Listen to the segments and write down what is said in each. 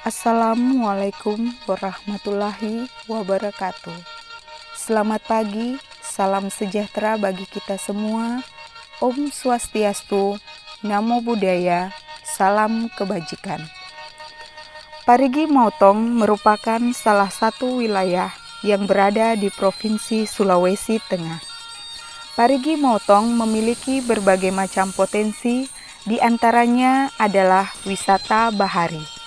Assalamualaikum warahmatullahi wabarakatuh. Selamat pagi, salam sejahtera bagi kita semua. Om Swastiastu, Namo Buddhaya, salam kebajikan. Parigi Motong merupakan salah satu wilayah yang berada di Provinsi Sulawesi Tengah. Parigi Motong memiliki berbagai macam potensi, di antaranya adalah wisata bahari.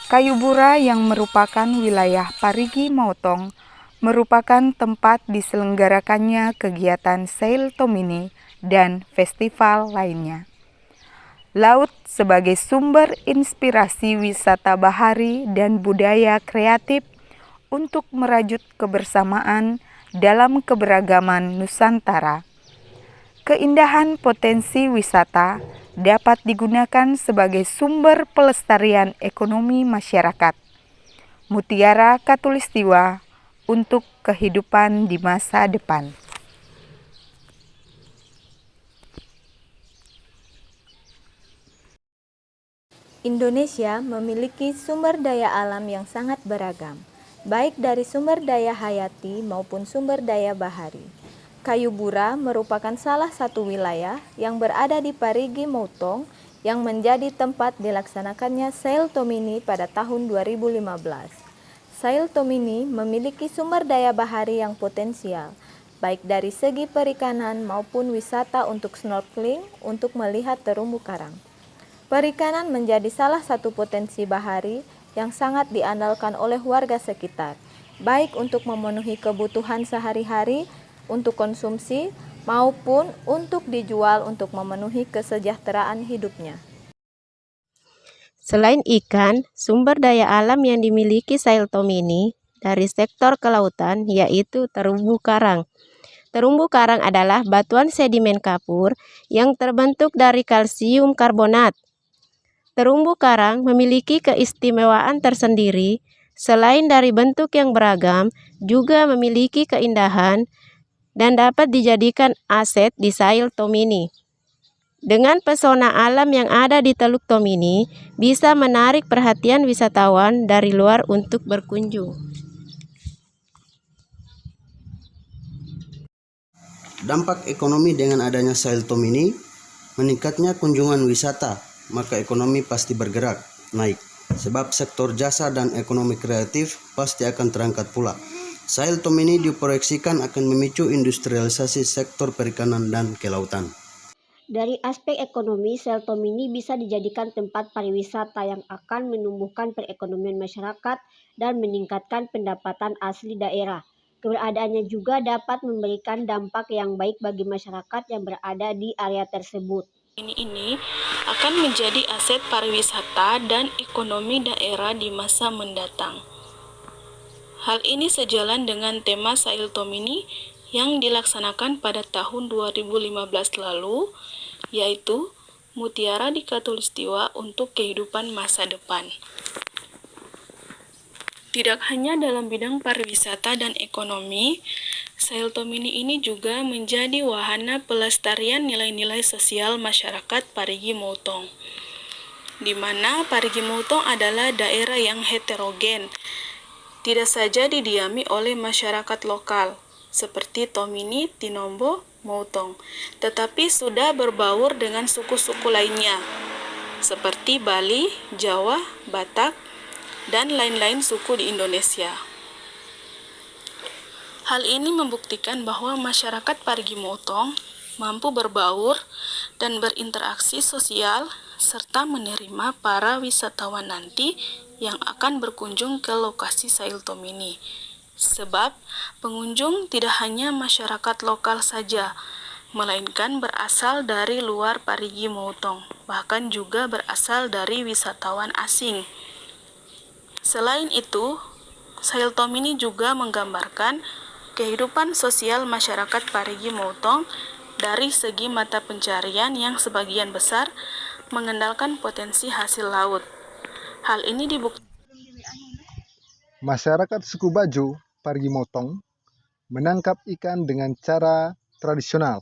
Kayubura yang merupakan wilayah Parigi Motong merupakan tempat diselenggarakannya kegiatan Sail Tomini dan festival lainnya. Laut sebagai sumber inspirasi wisata bahari dan budaya kreatif untuk merajut kebersamaan dalam keberagaman Nusantara. Keindahan potensi wisata dapat digunakan sebagai sumber pelestarian ekonomi masyarakat. Mutiara Katulistiwa untuk kehidupan di masa depan. Indonesia memiliki sumber daya alam yang sangat beragam, baik dari sumber daya hayati maupun sumber daya bahari. Kayubura merupakan salah satu wilayah yang berada di Parigi Motong yang menjadi tempat dilaksanakannya Sail Tomini pada tahun 2015. Sail Tomini memiliki sumber daya bahari yang potensial, baik dari segi perikanan maupun wisata untuk snorkeling untuk melihat terumbu karang. Perikanan menjadi salah satu potensi bahari yang sangat diandalkan oleh warga sekitar, baik untuk memenuhi kebutuhan sehari-hari, untuk konsumsi, maupun untuk dijual untuk memenuhi kesejahteraan hidupnya. Selain ikan, sumber daya alam yang dimiliki Sail Tomini dari sektor kelautan yaitu terumbu karang. Terumbu karang adalah batuan sedimen kapur yang terbentuk dari kalsium karbonat. Terumbu karang memiliki keistimewaan tersendiri, selain dari bentuk yang beragam, juga memiliki keindahan dan dapat dijadikan aset di Sail Tomini. Dengan pesona alam yang ada di Teluk Tomini, bisa menarik perhatian wisatawan dari luar untuk berkunjung. Dampak ekonomi dengan adanya Sail Tomini, meningkatnya kunjungan wisata, maka ekonomi pasti bergerak naik. Sebab sektor jasa dan ekonomi kreatif pasti akan terangkat pula. Sail Tomini diproyeksikan akan memicu industrialisasi sektor perikanan dan kelautan. Dari aspek ekonomi, Sail Tomini bisa dijadikan tempat pariwisata yang akan menumbuhkan perekonomian masyarakat dan meningkatkan pendapatan asli daerah. Keberadaannya juga dapat memberikan dampak yang baik bagi masyarakat yang berada di area tersebut. Ini akan menjadi aset pariwisata dan ekonomi daerah di masa mendatang. Hal ini sejalan dengan tema Sail Tomini yang dilaksanakan pada tahun 2015 lalu, yaitu Mutiara di Katulistiwa untuk kehidupan masa depan. Tidak hanya dalam bidang pariwisata dan ekonomi, Sail Tomini ini juga menjadi wahana pelestarian nilai-nilai sosial masyarakat Parigi Motong, di mana Parigi Motong adalah daerah yang heterogen, tidak saja didiami oleh masyarakat lokal, seperti Tomini, Tinombo, Motong, tetapi sudah berbaur dengan suku-suku lainnya, seperti Bali, Jawa, Batak, dan lain-lain suku di Indonesia. Hal ini membuktikan bahwa masyarakat Parigi Motong mampu berbaur dan berinteraksi sosial serta menerima para wisatawan nanti yang akan berkunjung ke lokasi Sail Tomini. Sebab pengunjung tidak hanya masyarakat lokal saja, melainkan berasal dari luar Parigi Motong, bahkan juga berasal dari wisatawan asing. Selain itu, Sail Tomini juga menggambarkan kehidupan sosial masyarakat Parigi Motong dari segi mata pencarian yang sebagian besar mengandalkan potensi hasil laut. Hal ini dibuktikan masyarakat suku Bajo, Parigi Motong, menangkap ikan dengan cara tradisional,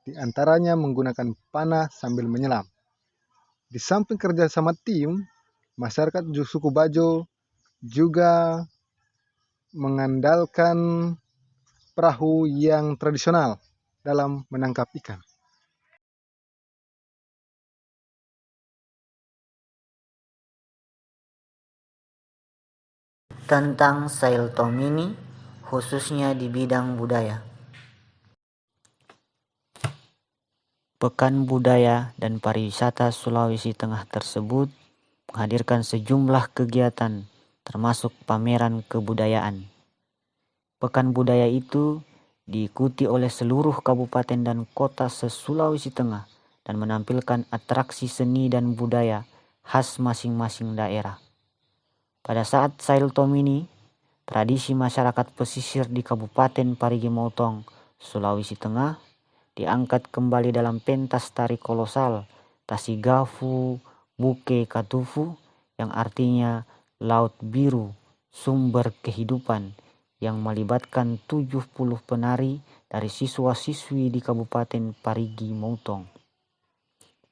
di antaranya menggunakan panah sambil menyelam. Di samping kerja sama tim, masyarakat suku Bajo juga mengandalkan perahu yang tradisional dalam menangkap ikan. Tentang Sailtomini, khususnya di bidang budaya. Pekan Budaya dan Pariwisata Sulawesi Tengah tersebut menghadirkan sejumlah kegiatan, termasuk pameran kebudayaan. Pekan Budaya itu diikuti oleh seluruh kabupaten dan kota se-Sulawesi Tengah dan menampilkan atraksi seni dan budaya khas masing-masing daerah. Pada saat Sailtomini, tradisi masyarakat pesisir di Kabupaten Parigi Motong, Sulawesi Tengah, diangkat kembali dalam pentas tari kolosal Tasigafu Buke Katufu, yang artinya Laut Biru, Sumber Kehidupan, yang melibatkan 70 penari dari siswa-siswi di Kabupaten Parigi Motong.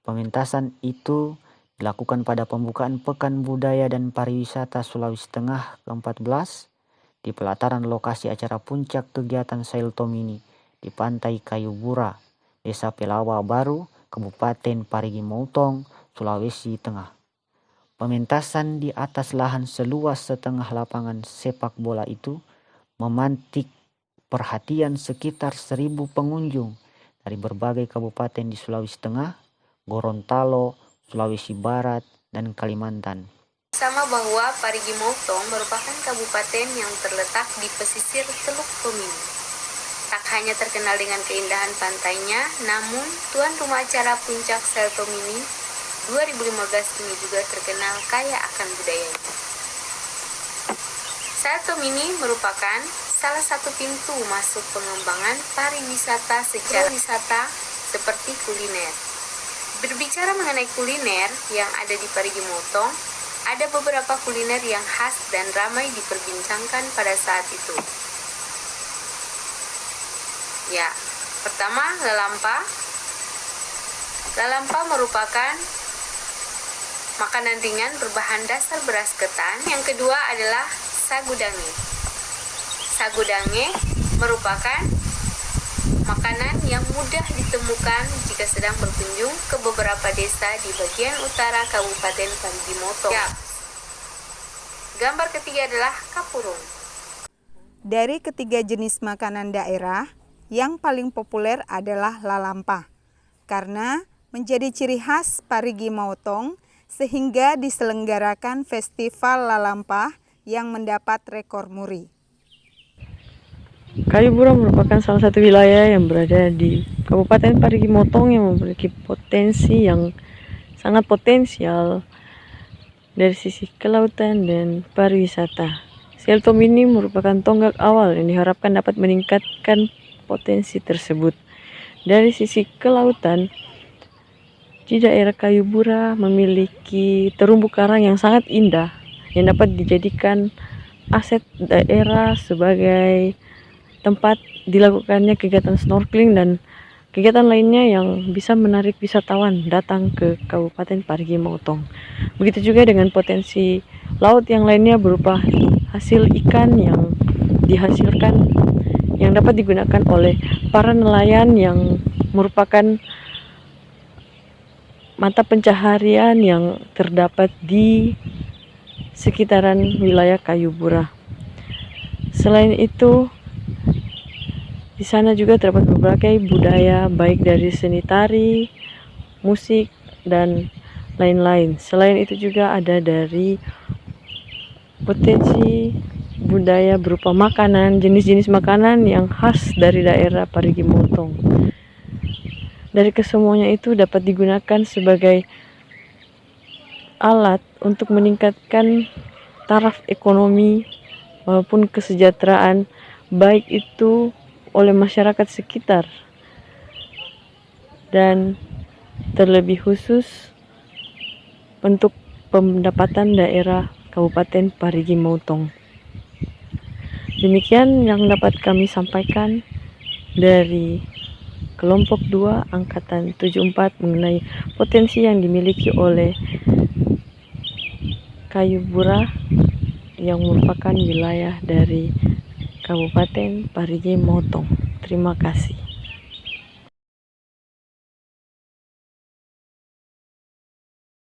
Pementasan itu dilakukan pada pembukaan Pekan Budaya dan Pariwisata Sulawesi Tengah ke-14 di pelataran lokasi acara puncak kegiatan Sailtomini di Pantai Kayu Bura, Desa Pelawa Baru, Kabupaten Parigi Motong, Sulawesi Tengah. Pementasan di atas lahan seluas setengah lapangan sepak bola itu memantik perhatian sekitar 1.000 pengunjung dari berbagai kabupaten di Sulawesi Tengah, Gorontalo, Sulawesi Barat, dan Kalimantan. Sama bahwa Parigi Motong merupakan kabupaten yang terletak di pesisir Teluk Tomini. Tak hanya terkenal dengan keindahan pantainya, namun tuan rumah acara puncak Sailtomini 2015 ini juga terkenal kaya akan budayanya. Sailtomini merupakan salah satu pintu masuk pengembangan pariwisata secara wisata seperti kuliner. Berbicara mengenai kuliner yang ada di Parigi Motong, ada beberapa kuliner yang khas dan ramai diperbincangkan pada saat itu. Ya, pertama lalampa. Lalampa merupakan makanan ringan berbahan dasar beras ketan. Yang kedua adalah sagu dange. Sagu dange merupakan makanan yang mudah ditemukan jika sedang berkunjung ke beberapa desa di bagian utara Kabupaten Parigi Motong. Ya. Gambar ketiga adalah kapurung. Dari ketiga jenis makanan daerah, yang paling populer adalah lalampa, karena menjadi ciri khas Parigi Motong sehingga diselenggarakan festival lalampa yang mendapat rekor muri. Kayu Bura merupakan salah satu wilayah yang berada di Kabupaten Parigi Motong yang memiliki potensi yang sangat potensial dari sisi kelautan dan pariwisata. Sailtomini merupakan tonggak awal yang diharapkan dapat meningkatkan potensi tersebut. Dari sisi kelautan, di daerah Kayu Bura memiliki terumbu karang yang sangat indah yang dapat dijadikan aset daerah sebagai tempat dilakukannya kegiatan snorkeling dan kegiatan lainnya yang bisa menarik wisatawan datang ke Kabupaten Parigi Motong. Begitu juga dengan potensi laut yang lainnya berupa hasil ikan yang dihasilkan yang dapat digunakan oleh para nelayan yang merupakan mata pencaharian yang terdapat di sekitaran wilayah Kayu Bura. Selain itu, di sana juga terdapat berbagai budaya baik dari seni tari, musik, dan lain-lain. Selain itu juga ada dari potensi budaya berupa makanan, jenis-jenis makanan yang khas dari daerah Parigi Motong. Dari kesemuanya itu dapat digunakan sebagai alat untuk meningkatkan taraf ekonomi maupun kesejahteraan baik itu oleh masyarakat sekitar dan terlebih khusus untuk pendapatan daerah Kabupaten Parigi Motong. Demikian yang dapat kami sampaikan dari kelompok 2 angkatan 74 mengenai potensi yang dimiliki oleh Kayubura yang merupakan wilayah dari Kabupaten Parigi Motong. Terima kasih.